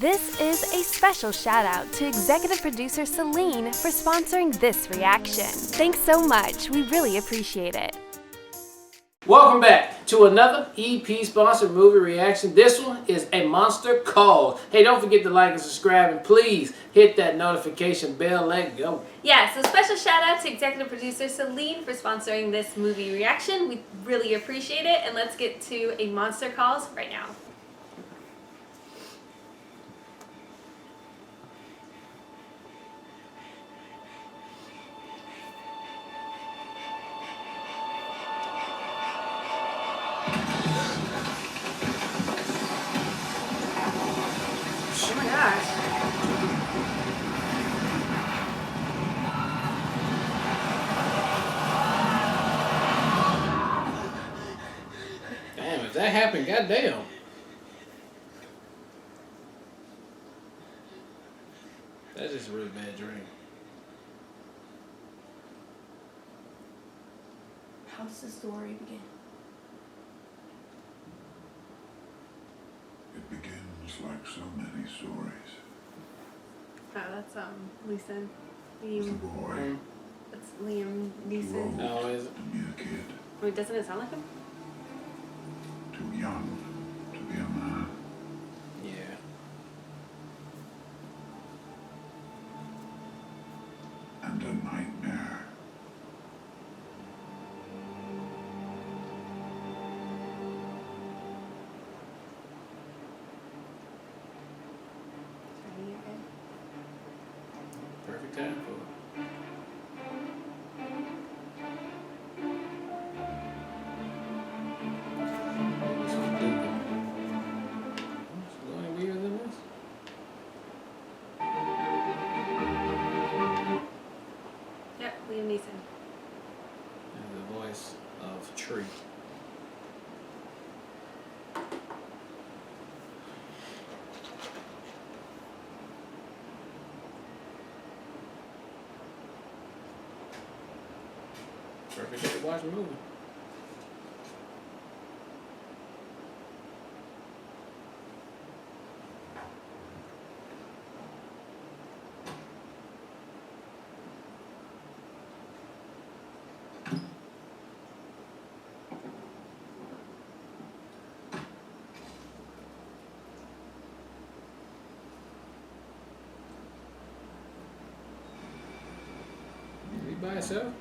This is a special shout out to executive producer Celine for sponsoring this reaction. Thanks so much, we really appreciate it. Welcome back to another EP sponsored movie reaction. This one is A Monster Calls. Hey, don't forget to like and subscribe, and please hit that notification bell. Let go. Yeah, so special shout out to executive producer Celine for sponsoring this movie reaction. We really appreciate it, and let's get to A Monster Calls right now. Oh my gosh. Damn, if that happened, goddamn. That's just a really bad dream. How does the story begin? It begins like so many stories. Oh, that's Liam. The boy That's Liam too Neeson. old Oh, is it? to be a kid, Wait, doesn't it sound like him? too young to be a man. Yeah. And a nightmare. Perfect time for it. This is stupid. It's going weirder than this. Yep, Liam Neeson. And the voice of Tree. Perfect day to watch a movie. Is he by himself?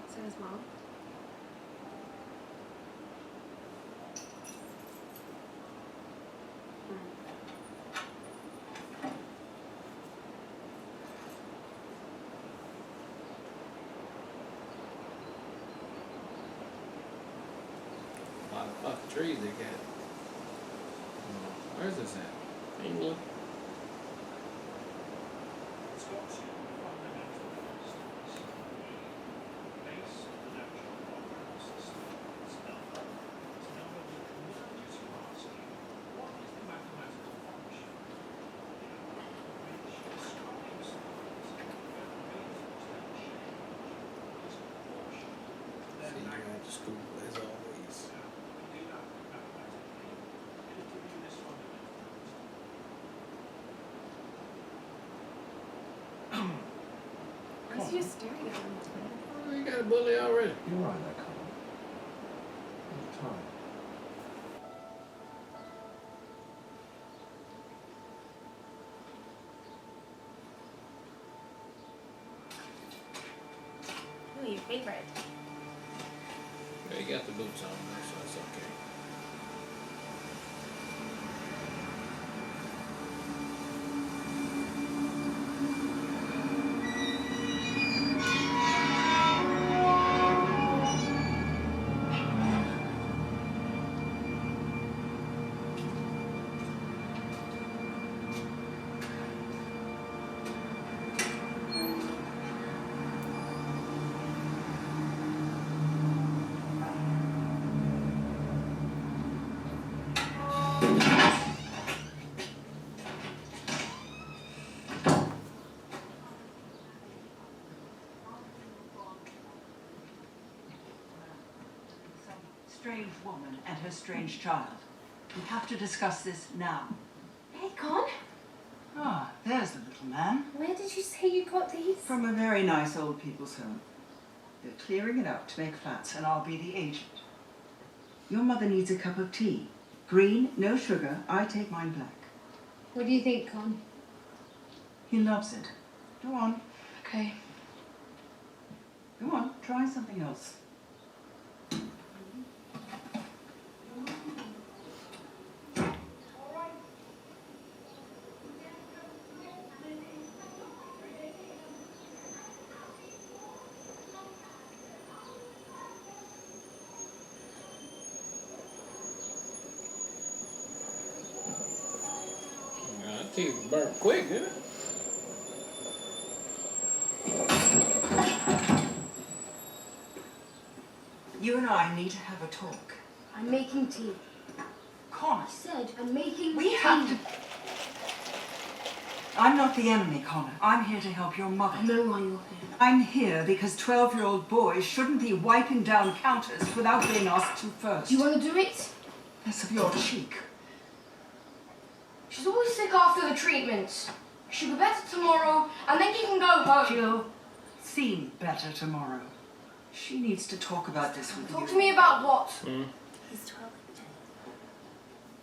So his mom. A lot of fucking trees they got. Where's this at? England? See, you're going to school as always. Why is he just staring at him? Oh, you got a bully already. You're right, that color. All the time. Ooh, your favorite. Yeah, you got the boots on, though, so that's okay. Strange woman and her strange child. We have to discuss this now. Hey, Con. Ah, there's the little man. Where did you say you got these? From a very nice old people's home. They're clearing it out to make flats, and I'll be the agent. Your mother needs a cup of tea. Green, no sugar. I take mine black. What do you think, Con? He loves it. Go on. Okay. Go on, try something else. Teeth burnt quick, didn't it? You and I need to have a talk. I'm making tea. Connor, I said I'm making we tea. have to... I'm not the enemy, Connor. I'm here to help your mother. I know why you're here. I'm here because 12-year-old boys shouldn't be wiping down counters without being asked to first. Do you want to do it? That's of your cheek. She's always sick after the treatments. She'll be better tomorrow, and then you can go home. She'll seem better tomorrow. She needs to talk about this with Talk you. to me about what? He's 12.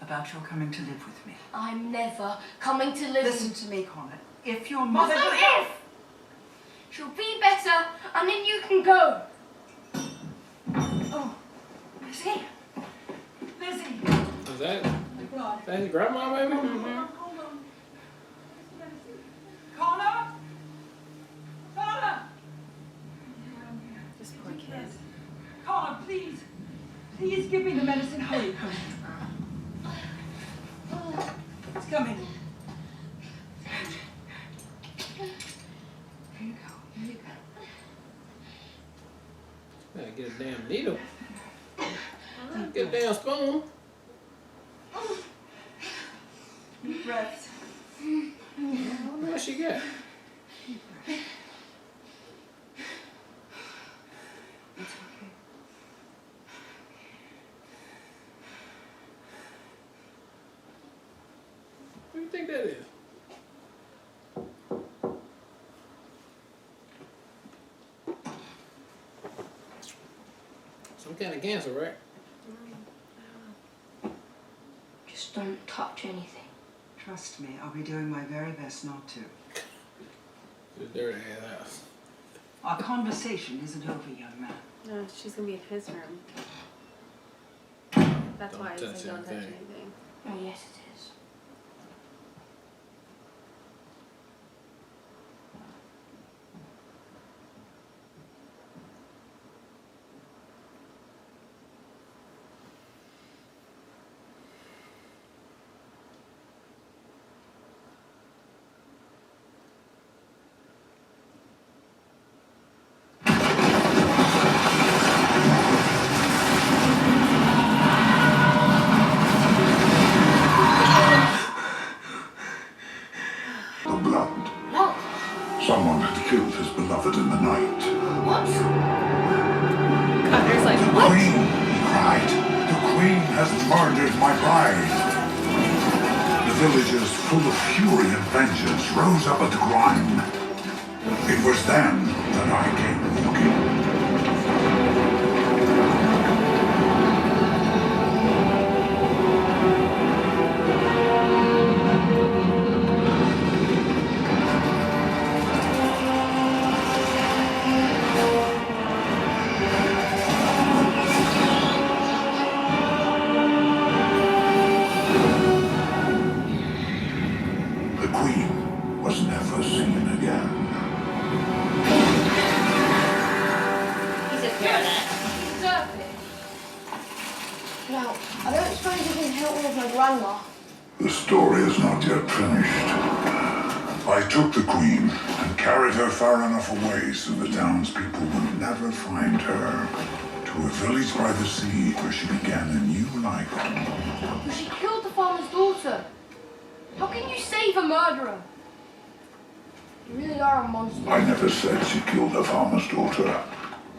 About your coming to live with me. I'm never coming to live Listen in... to me, Connor. If your There's mother... no if! She'll be better, and then you can go. Oh, Lizzie. Lizzie. Is that My God. your grandma, baby? Hold on. Connor? Connor! This poor kid. Connor, please. Please give me the medicine. Hurry, hurry. It's coming. Here you go. Here you go. Gotta get a damn needle. Get a damn spoon. Deep breaths. I wonder what she got. It's okay. What do you think that is? Some kind of cancer, right? Just don't touch anything. Trust me, I'll be doing my very best not to. This dirty ass house. Our conversation isn't over, young man. No, she's gonna be in his room. That's Don't why I touch said don't touch anything. anything. Oh, yes, it is. The blood. What? Someone had killed his beloved in the night. What? Connor's like, The what? Queen, he cried. The Queen has murdered my bride. The villagers, full of fury and vengeance, rose up at the crime. It was then that I came walking. The Queen was never seen again. He's a badass. You deserve it. Now, I don't suppose you can help me with my grandma. The story is not yet finished. I took the Queen and carried her far enough away so the townspeople would never find her. To a village by the sea where she began a new life. But she killed the farmer can you save a murderer? You really are a monster. I never said she killed the farmer's daughter.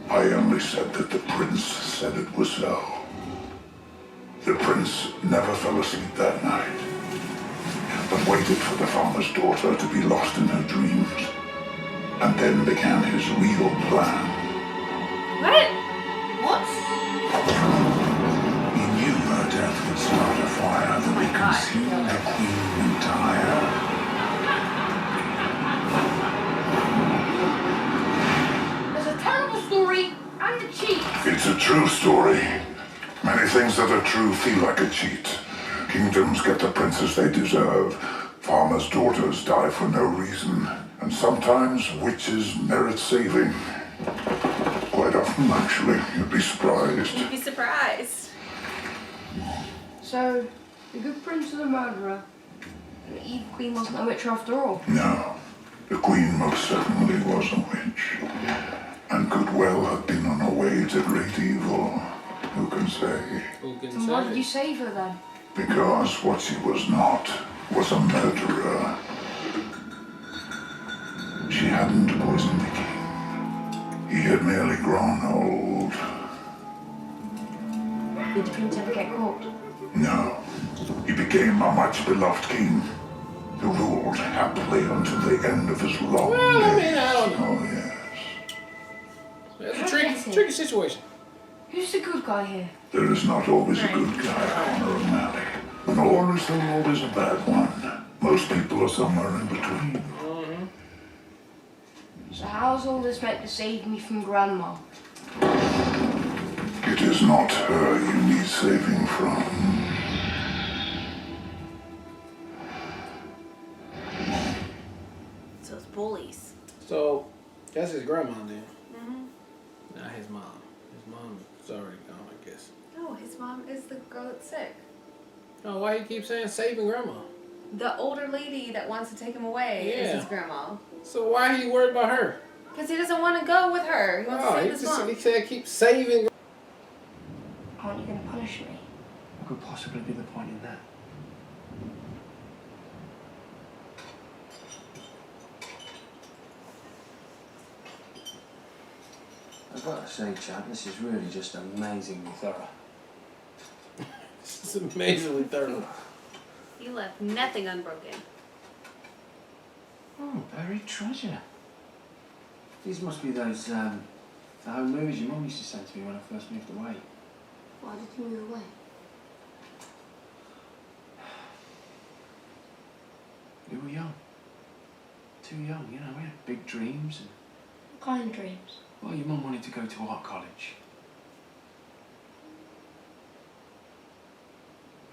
I only said that the prince said it was so. The prince never fell asleep that night, but waited for the farmer's daughter to be lost in her dreams, and then began his real plan. What? What? He knew her death would start a fire that would consume the queen entire. There's a terrible story and a cheat. It's a true story. Many things that are true feel like a cheat. Kingdoms get the princes they deserve. Farmers' daughters die for no reason. And sometimes witches merit saving. Quite often, actually. You'd be surprised. You'd be surprised. So, the good prince was a murderer, and the evil queen wasn't a witch after all. No. The queen most certainly was a witch. And could well have been on her way to great evil. Who can say? Who can And why did you say? save her then? Because what she was not was a murderer. She hadn't poisoned the king. He had merely grown old. Did the prince ever get caught? No. He became a much beloved king who ruled happily until the end of his long Well, I mean, days. I don't know. Oh, yes. It's a tricky situation. Who's the good guy here? There is not always a good guy, Connor O'Malley. Nor is there always a bad one. Most people are somewhere in between. So how's all this meant to save me from Grandma? It is not her you need saving from. So it's bullies. So that's his grandma then. Not his mom. His mom is already gone, I guess. No, his mom is the girl that's sick. Oh, why you keep saying saving grandma? The older lady that wants to take him away is Yeah. his grandma. So why are you worried about her? Because he doesn't want to go with her. He wants to save his mom. he said keep saving. Aren't you going to punish me? What could possibly be the point in that? I've got to say, Chad, this is really just amazingly thorough. It's amazingly thorough. You left nothing unbroken. Oh, buried treasure. These must be those, the home movies your mum used to send to me when I first moved away. Why did you move away? We were young. Too young, you know, we had big dreams. And, What kind of dreams? well, your mum wanted to go to art college.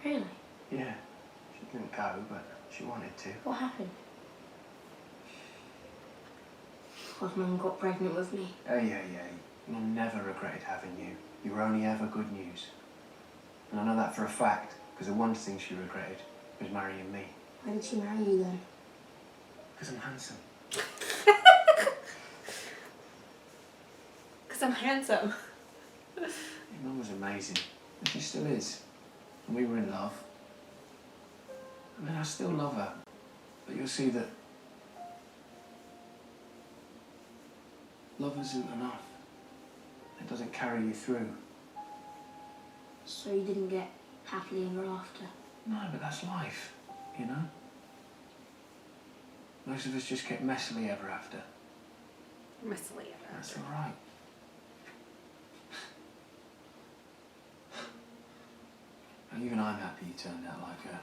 Really? Yeah, she didn't go, but she wanted to. What happened? Because Mum got pregnant with me. Hey. Mum never regretted having you. You were only ever good news. And I know that for a fact, because the one thing she regretted was marrying me. Why did she marry you then? Because I'm handsome. Because I'm handsome. Your mum was amazing, and she still is. And we were in love. I mean, I still love her. But you'll see that love isn't enough. It doesn't carry you through. So you didn't get happily ever after? No, but that's life, you know? Most of us just get messily ever after. Messily ever. That's all right. And even I'm happy you turned out like her.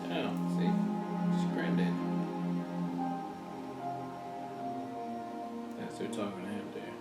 Oh, see? It's granddad. That's who talking to him there.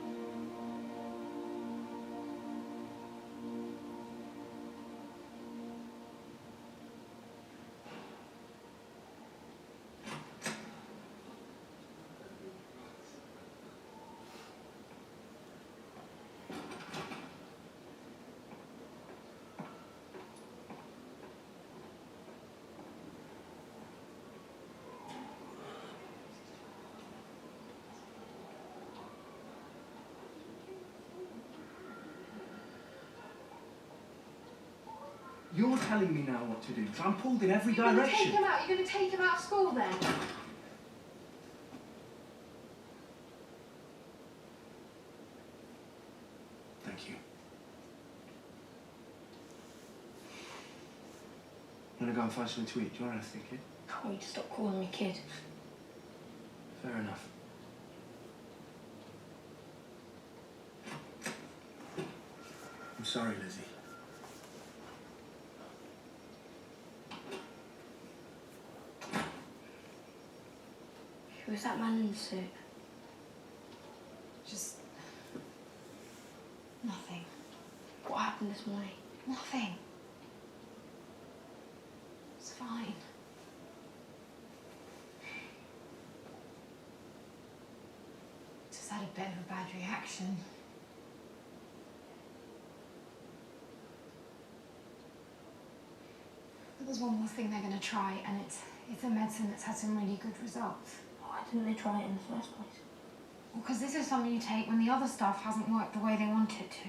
You're telling me now what to do, so I'm pulled in every You're going to direction. take him out? You're going to take him out of school then? Thank you. I'm gonna go and find something to eat. Do you want anything, kid? I want you to stop calling me kid. Fair enough. I'm sorry, Lizzie. Who was that man in the suit? Just nothing. What happened this morning? Nothing. It's fine. Just had a bit of a bad reaction. But there's one more thing they're going to try, and it's a medicine that's had some really good results. Why didn't they try it in the first place? Well, because this is something you take when the other stuff hasn't worked the way they want it to.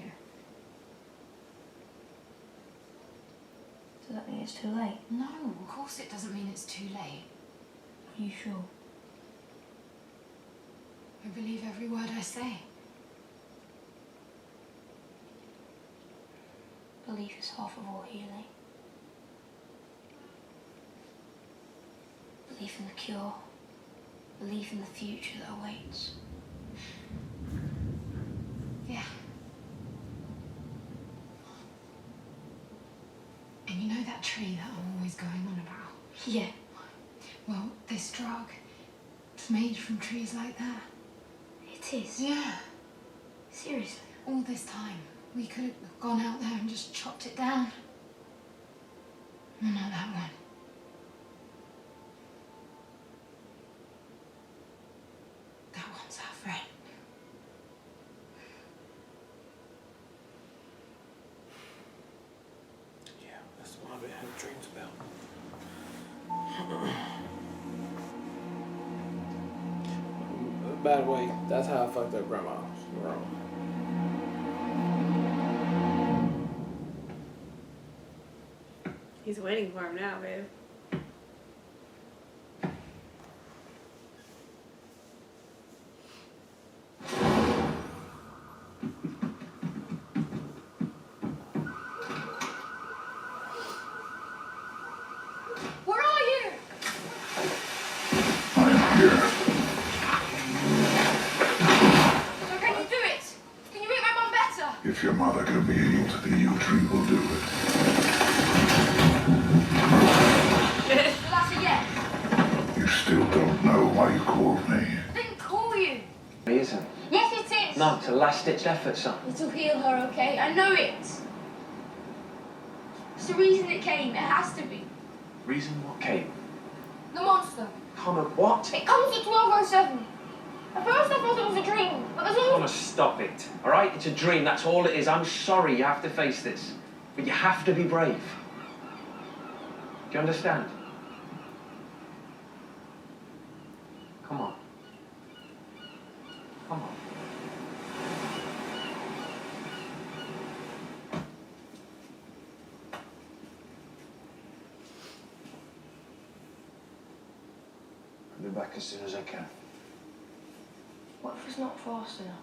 Does that mean it's too late? No, of course it doesn't mean it's too late. Are you sure? I believe every word I say. Belief is half of all healing. Belief in the cure. Belief in the future that awaits. Yeah. And you know that tree that I'm always going on about? Yeah. Well, this drug, it's made from trees like that. It is? Yeah. Seriously? All this time, we could have gone out there and just chopped it down. No, not that one. That one's our friend. Yeah, that's what I've been having dreams about. By the way, that's how I fucked up grandma. Wrong. He's waiting for him now, babe. Where are you? I'm here. So can you do it? Can you make my mum better? If your mother can be healed, the yew tree will do it. So that's a yes. You still don't know why you called me. I didn't call you. It isn't. Yes, it is. No, it's a last-ditch effort, son. It'll heal her, okay? I know it. It's the reason it came. It has to be. Reason what came? The monster. Connor, what? It comes at 12:07. At first I thought it was a dream, but there's only... Connor, stop it. All right? It's a dream. That's all it is. I'm sorry you have to face this. But you have to be brave. Do you understand? Come on. Come on. I'll be back as soon as I can. What if it's not fast enough?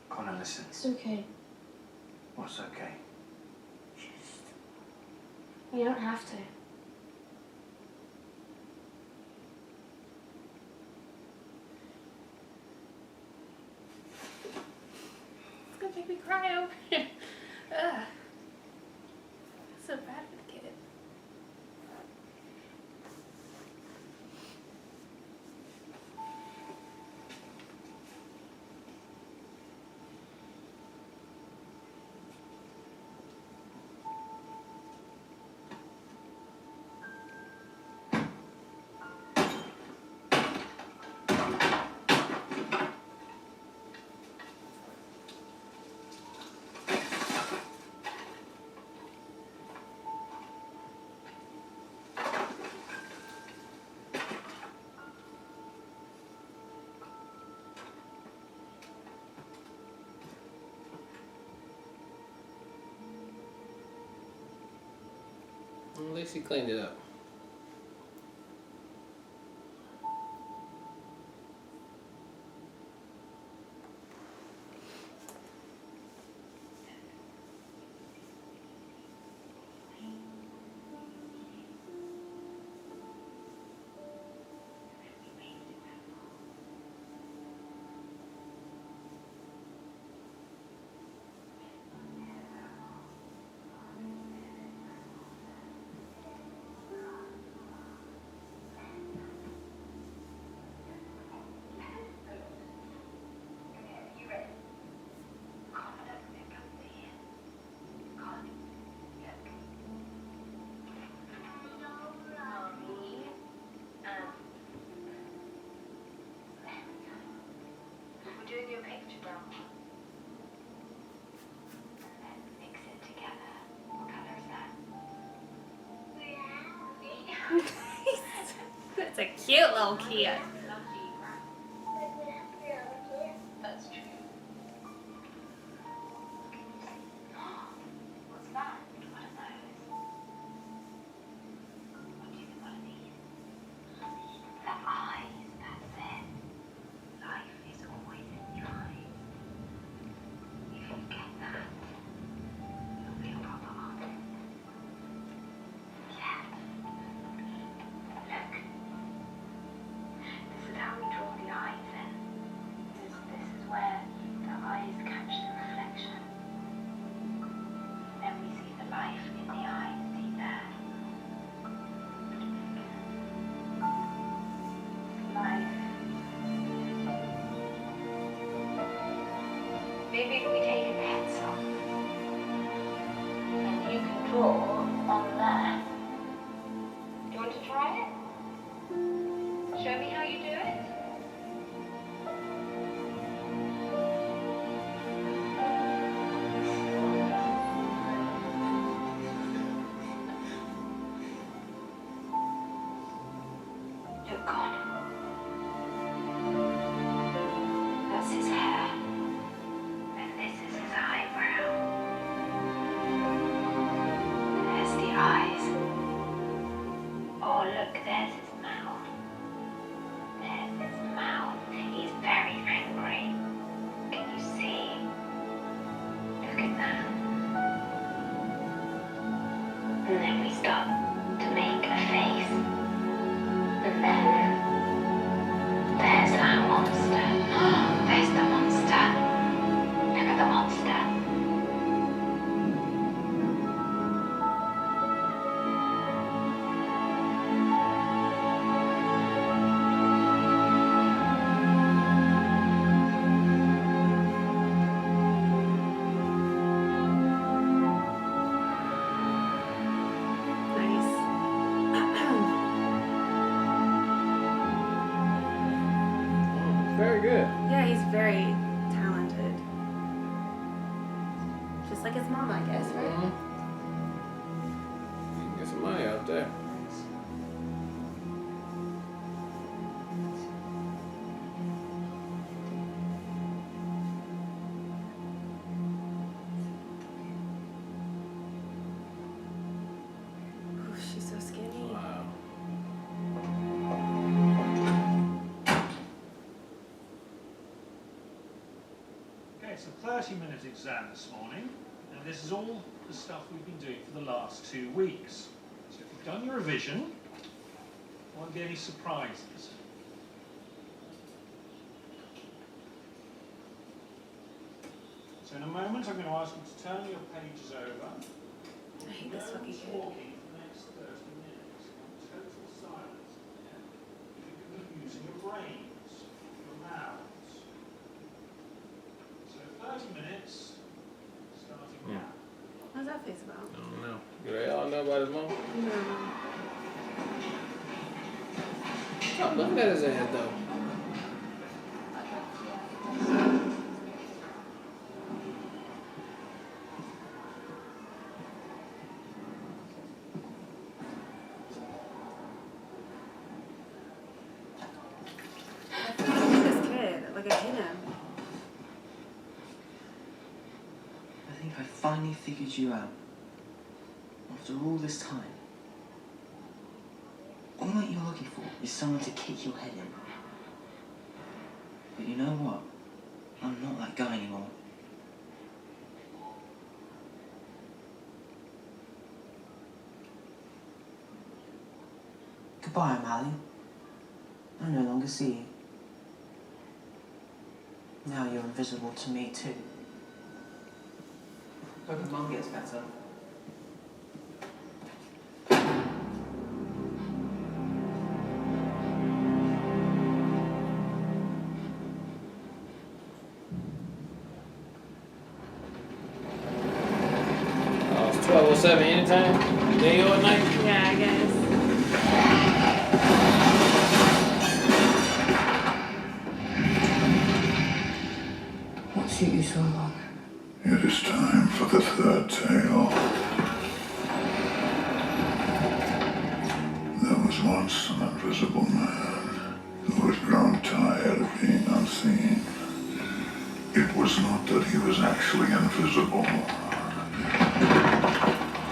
Connor, listen. It's okay. What's okay? You don't have to. It's gonna make me cry over here. Ugh. So bad for the kid. least he cleaned it up. Doing your picture down. Let's mix it together. What colour is that? That's a cute little kid. That's true. What's that? What are those? What do you think one of these? The eyes, that's it. Life is always in the eyes. If you get that, you'll be a proper artist. Yeah. Look. This is how we draw the eyes in. This is where the eyes catch the reflection. Then we see the life in the eyes. See there? Life. Maybe if we take a pencil and you can draw on there. Do you want to try it? Show me how you do it. Look on. That's his hair. And this is his eyebrow. There's the eyes. Oh, look, there's his mouth. There's his mouth. He's very angry. Can you see? Look at that. And then we start to make a face. And then there's that monster. There's the monster. Look at the monster. Nice. Very good. Yeah, he's very talented. Just like his mom, I guess, right? You can get some money out there. Oh, she's so skinny. Wow. Okay, it's a 30-minute exam this morning, and this is all the stuff we've been doing for the last 2 weeks. So if you've done your revision, there won't be any surprises. So in a moment, I'm going to ask you to turn your pages over. I hate this fucking kid. Walking for the next 30 minutes in total silence. Yeah? You can be using your brains, your mouths. So 30 minutes, starting now. What's that face about? I don't know. Do they all know about his mom? No. Stop looking at his ass though. This kid, like I hate him. I think I finally figured you out. After all this time. is someone to kick your head in. But you know what? I'm not that guy anymore. Goodbye, O'Malley. I no longer see you. Now you're invisible to me too. Hope your mum gets better. Oh, it's 12:07 anytime? Day or night? Yeah, I guess. What took you so long? It is time for the third tale. There was once an invisible man who had grown tired of being unseen. It was not that he was actually invisible.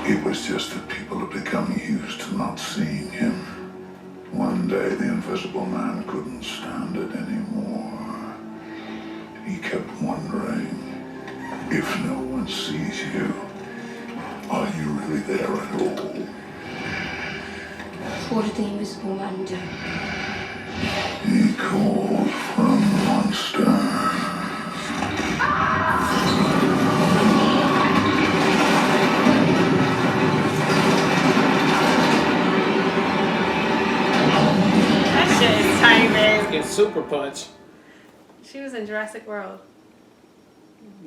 It was just that people had become used to not seeing him. One day the invisible man couldn't stand it anymore. He kept wondering, if no one sees you, are you really there at all? What did the invisible man do? He called for a monster. That shit is timing. Get super punch. She was in Jurassic World.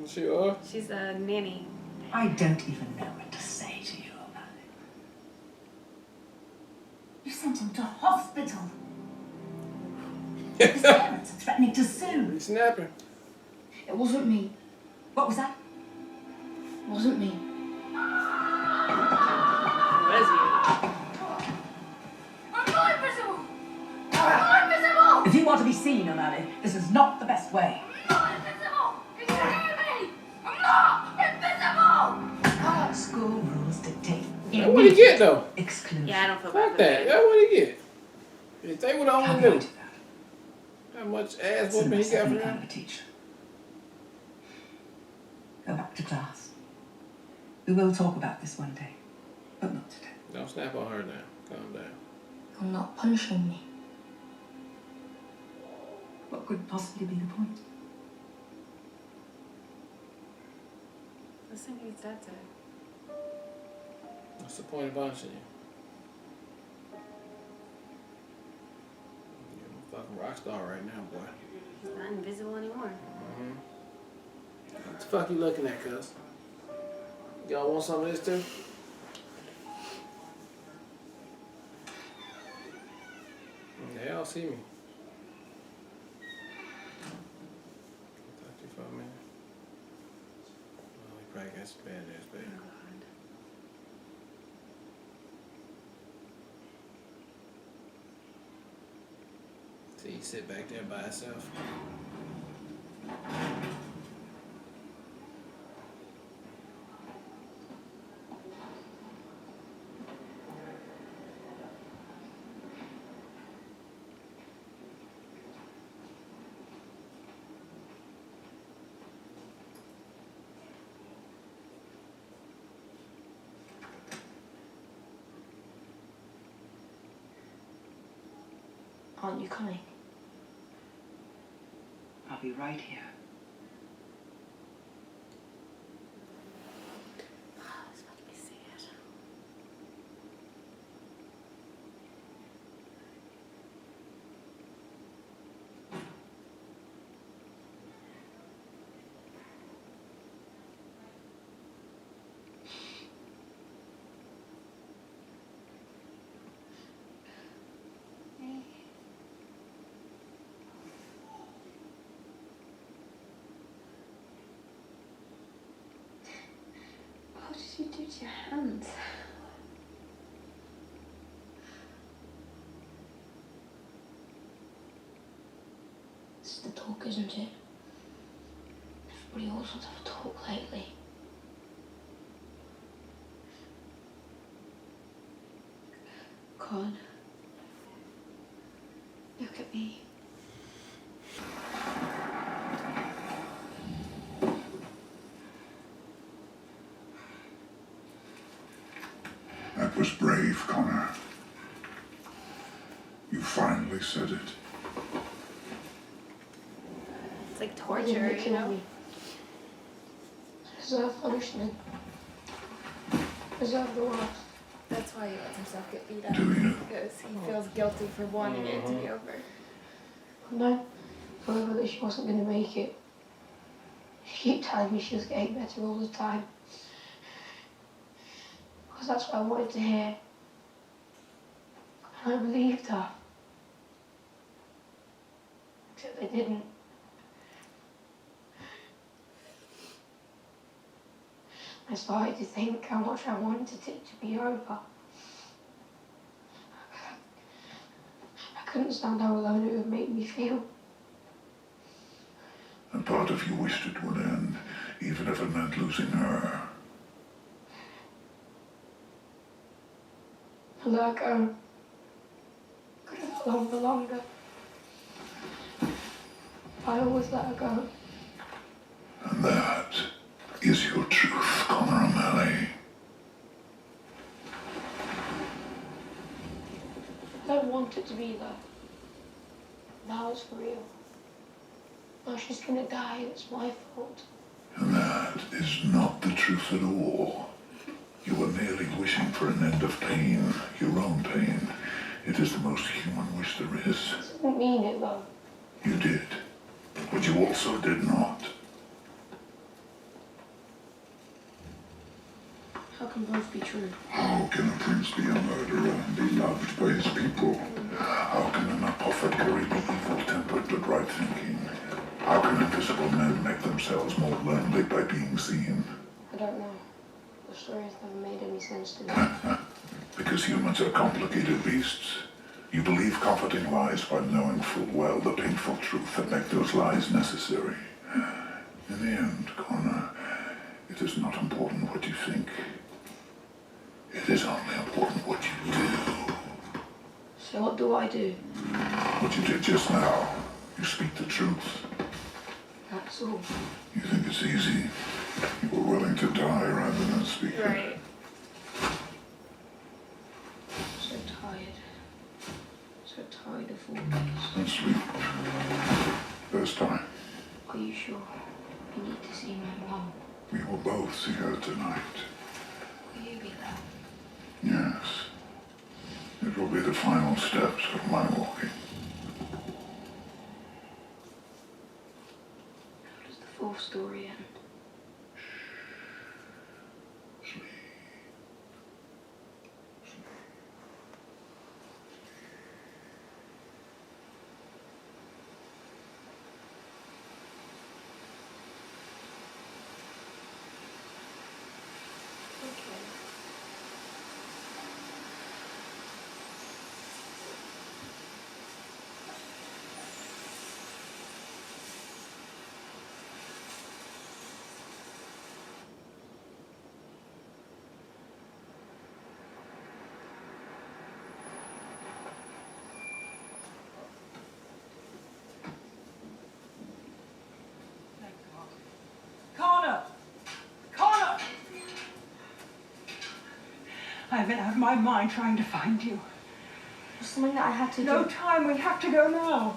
She are? She's a nanny. I don't even know what to say to you about it. You sent him to hospital. His parents are threatening to sue. He's snapping. It wasn't me. What was that? It wasn't me. Was you? I'm not invisible! I'm not invisible! If you want to be seen, O'Malley, this is not the best way. I'm not invisible! Can you hear me? I'm not invisible! Our school rules dictate That what he get though? exclusion. Yeah, I don't feel bad Fuck for that. That's what he get. If they would How only do I knew do that? how much ass It's the whooping he best got for kind that. of a teacher. Go back to class. We will talk about this one day, but not today. Don't snap on her now. Calm down. You're not punishing me. What could possibly be the point? Listen to his dad say. What's the point of punishing you? You're a fucking rock star right now, boy. He's not invisible anymore. What the fuck you looking at, cuz? Y'all want some of this too? They all see me. Talk to you for a minute. Oh, he probably got some bad ass, baby. See, you sit back there by yourself. Aren't you coming? I'll be right here. Let's fucking see it. What did you do to your hands? It's the talk, isn't it? Everybody always wants to have a talk lately. God. Look at me. That was brave, Connor. You finally said it. It's like Why didn't torture, they you kill know? me? I deserve punishment. I deserve the worst. That's why he lets himself get beat up. Do you? Because he feels guilty for wanting it to be over. No, forever that she wasn't going to make it. She kept telling me she was getting better all the time. Because that's what I wanted to hear. And I believed her. Except they didn't. I started to think how much I wanted it to be over. I couldn't stand how alone it would make me feel. And part of you wished it would end, even if it meant losing her. I let her go. Couldn't hold on for longer. I always let her go. And that is your truth, Connor O'Malley. I don't want it to be though. Now it's for real. Now she's gonna die and it's my fault. And that is not the truth at all. You were merely wishing for an end of pain, your own pain. It is the most human wish there is. I didn't mean it though. You did, but you also did not. How can both be true? How can a prince be a murderer and be loved by his people? How can an apothecary be evil-tempered but right-thinking? How can invisible men make themselves more lonely by being seen? I don't know. The story has never made any sense to me. Because humans are complicated beasts. You believe comforting lies by knowing full well the painful truth that make those lies necessary. In the end, Connor, it is not important what you think. It is only important what you do. So what do I do? What you did just now. You speak the truth. That's all. You think it's easy. You were willing to die rather than speak it. Right. So tired. So tired of all this. And sleep. First time. Are you sure? I need to see my mum. We will both see her tonight. Will you be there? Yes. It will be the final steps of my walking. How does the fourth story end? Sleep. Okay. Connor! Connor! I've been out of my mind trying to find you. There's something that I had to No do. time, we have to go now.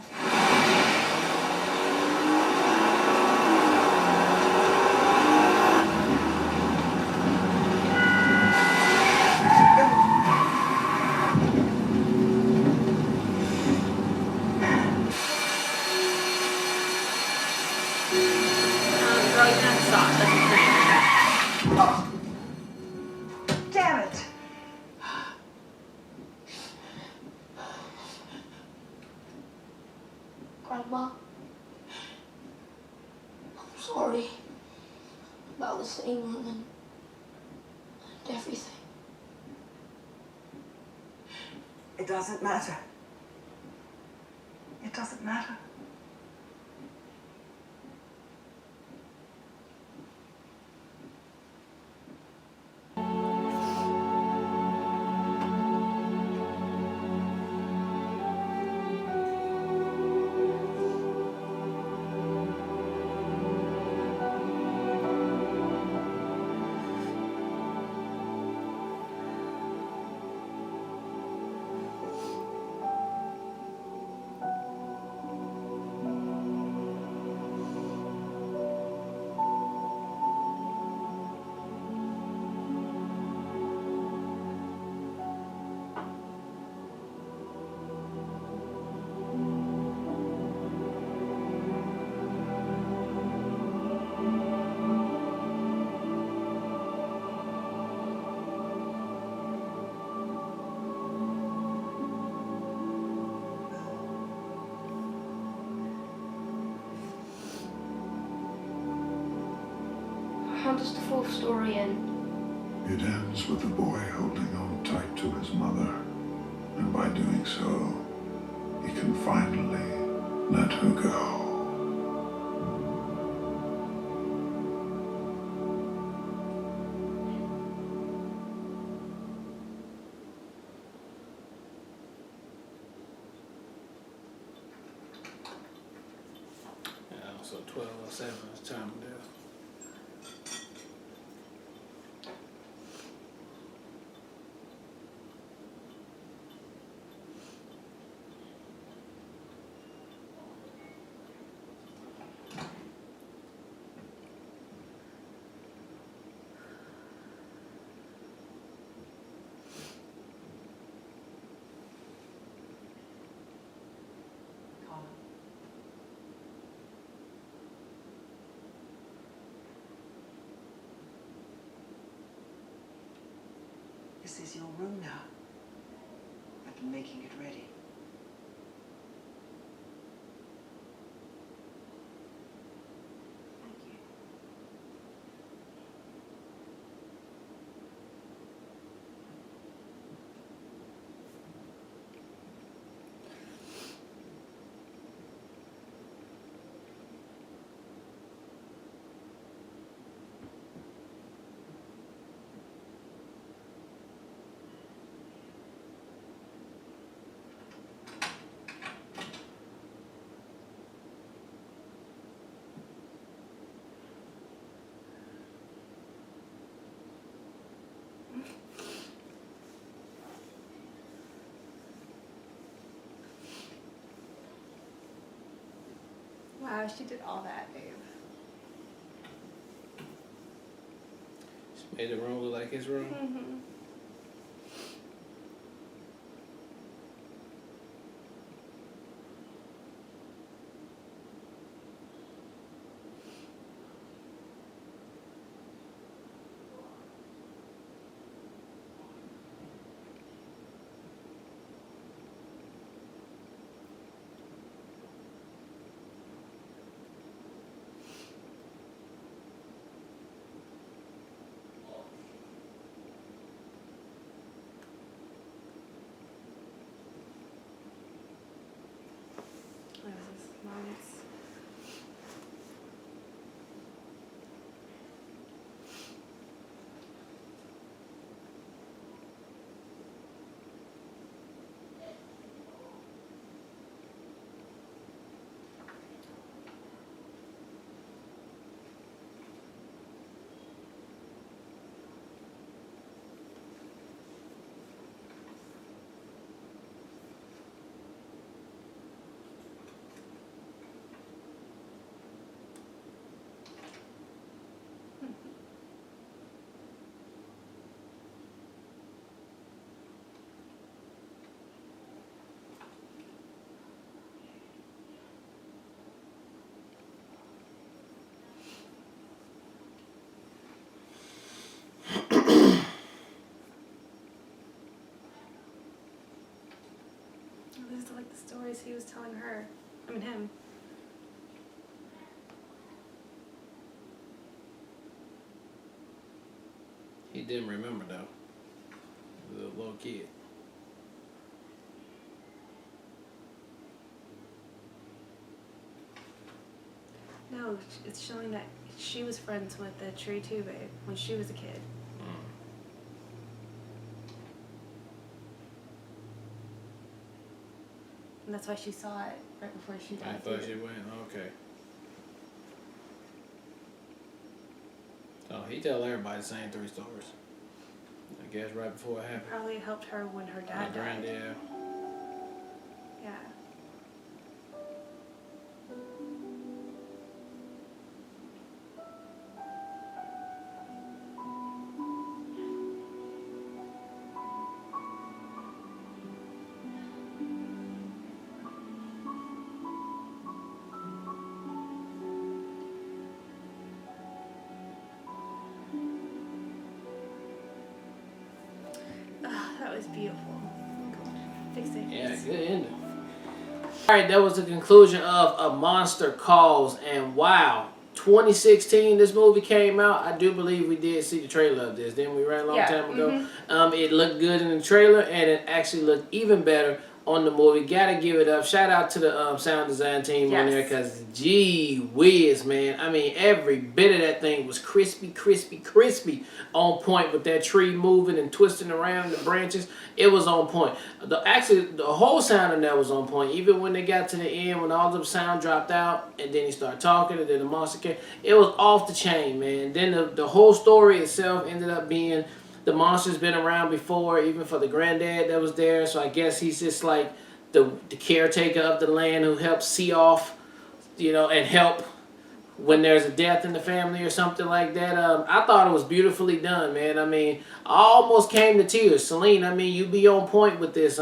Girl, you're gonna have to stop. That's insane. Damn it! Grandma, I'm sorry about the singing and everything. It doesn't matter. It doesn't matter. does the fourth story end? It ends with the boy holding on tight to his mother, and by doing so, he can finally let her go. So 12:07 is time to do. This is your room now. I've been making it ready. Thank you. Wow, she did all that, babe. Just made the room look like his room. Mm-hmm. This is nice. These are like the stories he was telling her. I mean him. He didn't remember though. He was a little kid. No, it's showing that she was friends with the tree too, babe, when she was a kid. And that's why she saw it right before she died. I thought she went, okay. So he tell everybody the same 3 stories. I guess right before it happened. Probably helped her when her dad My died. granddad. Yeah. That was beautiful. Fix it. Yeah, good ending. Alright, that was the conclusion of A Monster Calls, and wow, 2016 this movie came out. I do believe we did see the trailer of this, didn't we, right? A long time ago. It looked good in the trailer, and it actually looked even better on the movie. Gotta give it up. Shout out to the sound design team on there, because gee whiz, man. I mean, every bit of that thing was crispy on point, with that tree moving and twisting around in the branches. It was on point. Actually, the whole sound in there was on point. Even when they got to the end, when all the sound dropped out, and then he started talking, and then the monster came, it was off the chain, man. Then the whole story itself ended up being, the monster's been around before, even for the granddad that was there. So I guess he's just like the caretaker of the land who helps see off, you know, and help when there's a death in the family or something like that. I thought it was beautifully done, man. I mean, I almost came to tears. Celine, I mean, you be on point with this.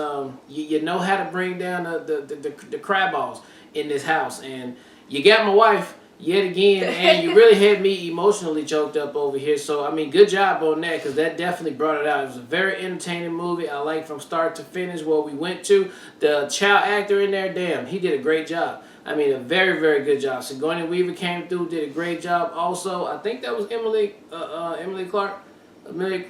You know how to bring down the crab balls in this house. And you got my wife yet again, and you really had me emotionally choked up over here. So, I mean, good job on that, because that definitely brought it out. It was a very entertaining movie. I like from start to finish where we went to. The child actor in there, damn, he did a great job. I mean, a very, very good job. Sigourney Weaver came through, did a great job also. I think that was Emily Clark. No,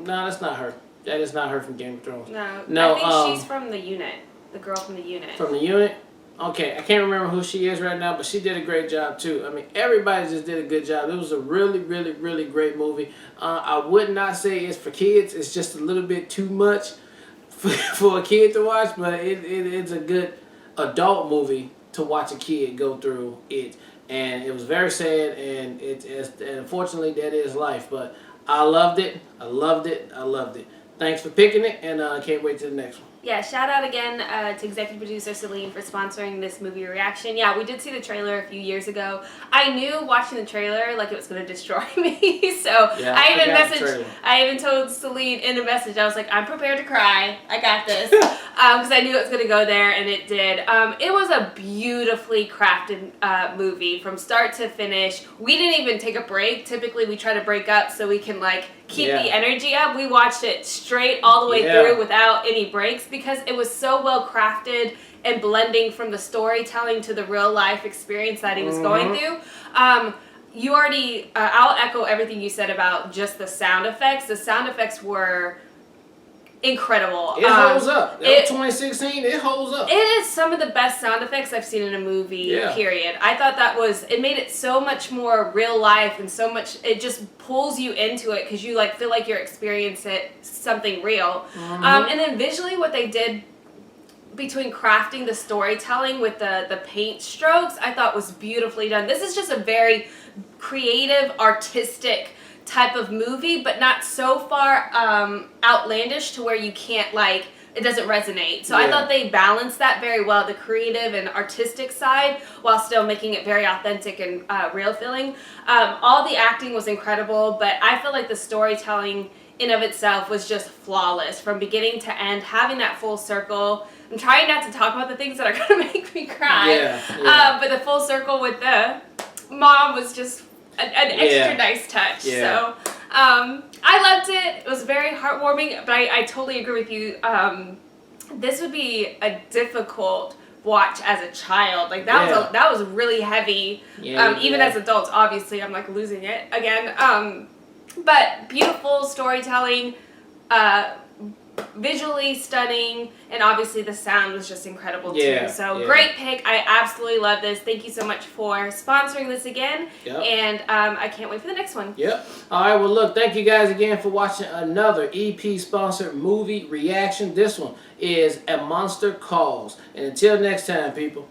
that's not her. That is not her from Game of Thrones. No, I think she's from the unit. The girl from the unit. From the unit? Okay, I can't remember who she is right now, but she did a great job too. I mean, everybody just did a good job. It was a really, really, really great movie. I would not say it's for kids. It's just a little bit too much for a kid to watch, but it's a good adult movie to watch a kid go through it. And it was very sad, and and unfortunately that is life. But I loved it. I loved it. I loved it. Thanks for picking it, and I can't wait to the next one. Yeah, shout out again to executive producer Celine for sponsoring this movie reaction. Yeah, we did see the trailer a few years ago. I knew watching the trailer like it was going to destroy me. So yeah, I even told Celine in a message, I was like, I'm prepared to cry. I got this. Because I knew it was going to go there, and it did. It was a beautifully crafted movie from start to finish. We didn't even take a break. Typically, we try to break up so we can like keep the energy up. We watched it straight all the way through without any breaks, because it was so well crafted and blending from the storytelling to the real life experience that he was going through. You already, I'll echo everything you said about just the sound effects. The sound effects were incredible. It holds up. That was 2016. It holds up. It is some of the best sound effects I've seen in a movie, period. I thought it made it so much more real life, and so much, it just pulls you into it, because you like feel like you're experiencing something real. And then visually what they did between crafting the storytelling with the paint strokes, I thought was beautifully done. This is just a very creative, artistic type of movie, but not so far outlandish to where you can't, like, it doesn't resonate. So I thought they balanced that very well, the creative and artistic side, while still making it very authentic and real feeling. All the acting was incredible, but I feel like the storytelling in of itself was just flawless from beginning to end, having that full circle. I'm trying not to talk about the things that are going to make me cry, but the full circle with the mom was just an extra nice touch. So I loved it. It was very heartwarming, but I totally agree with you. This would be a difficult watch as a child. Like that was really heavy. Even as adults, obviously, I'm like losing it again. But beautiful storytelling, visually stunning, and obviously the sound was just incredible too. So great pick. I absolutely love this. Thank you so much for sponsoring this again. And I can't wait for the next one. All right, well look, thank you guys again for watching another EP sponsored movie reaction. This one is A Monster Calls. And until next time, people,